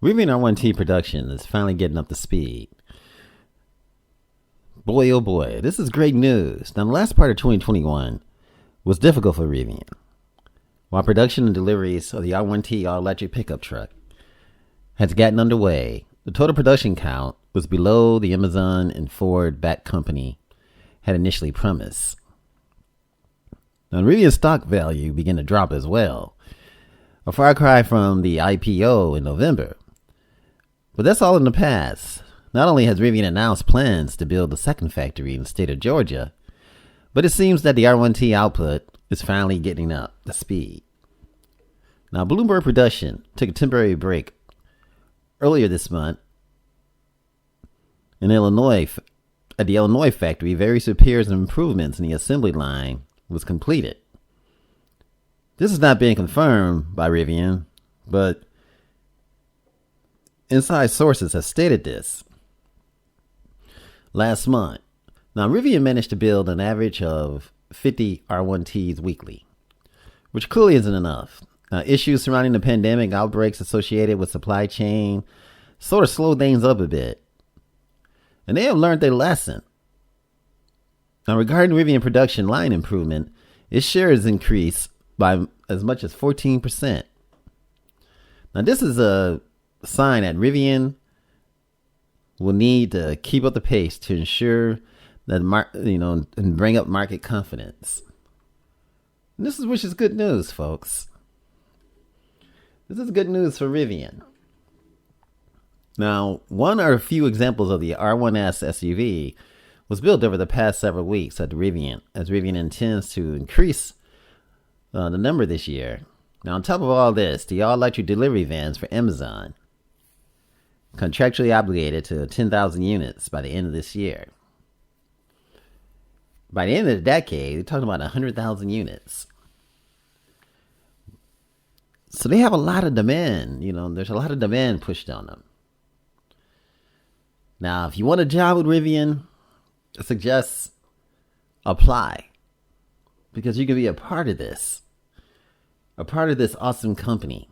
Rivian R1T production is finally getting up to speed. Boy, oh boy, this is great news. Now, the last part of 2021 was difficult for Rivian. While production and deliveries of the R1T all-electric pickup truck has gotten underway, the total production count was below the Amazon and Ford-backed company had initially promised. Now, Rivian's stock value began to drop as well, a far cry from the IPO in November. But that's all in the past. Not only has Rivian announced plans to build a second factory in the state of Georgia, but it seems that the R1T output is finally getting up to speed. Now, Bloomberg Production took a temporary break earlier this month in Illinois. At the Illinois factory, various repairs and improvements in the assembly line was completed. This is not being confirmed by Rivian, but inside sources have stated this last month. Now, Rivian managed to build an average of 50 R1Ts weekly, which clearly isn't enough. Issues surrounding the pandemic outbreaks associated with supply chain sort of slowed things up a bit, and they have learned their lesson. Now, regarding Rivian production line improvement, its share has increased by as much as 14%. Now, this is a sign that Rivian will need to keep up the pace to ensure that and bring up market confidence. And which is good news, folks. This is good news for Rivian. Now, one or a few examples of the R1S SUV was built over the past several weeks at Rivian, as Rivian intends to increase the number this year. Now, on top of all this, the all-electric delivery vans for Amazon contractually obligated to 10,000 units by the end of this year. By the end of the decade, they're talking about 100,000 units. So they have a lot of demand. There's a lot of demand pushed on them. Now, if you want a job with Rivian, I suggest apply, because you can be a part of this awesome company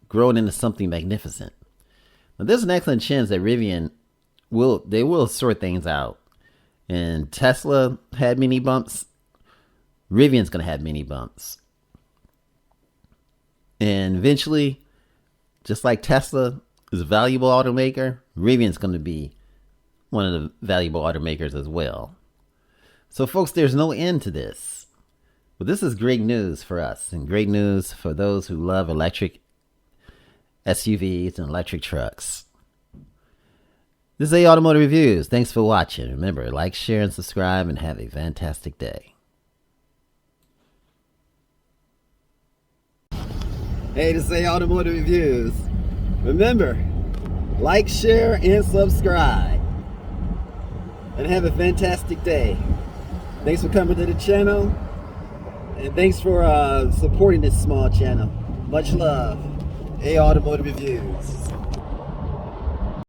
growing into something magnificent. Now, there's an excellent chance that Rivian will sort things out. And Tesla had many bumps. Rivian's going to have many bumps. And eventually, just like Tesla is a valuable automaker, Rivian's going to be one of the valuable automakers as well. So, folks, there's no end to this. But this is great news for us, and great news for those who love electric SUVs and electric trucks. This is A Automotive Reviews. Thanks for watching. Remember, like, share, and subscribe, and have a fantastic day. Hey, this is A Automotive Reviews. Remember, like, share, and subscribe. And have a fantastic day. Thanks for coming to the channel. And thanks for supporting this small channel. Much love. A Automotive Reviews.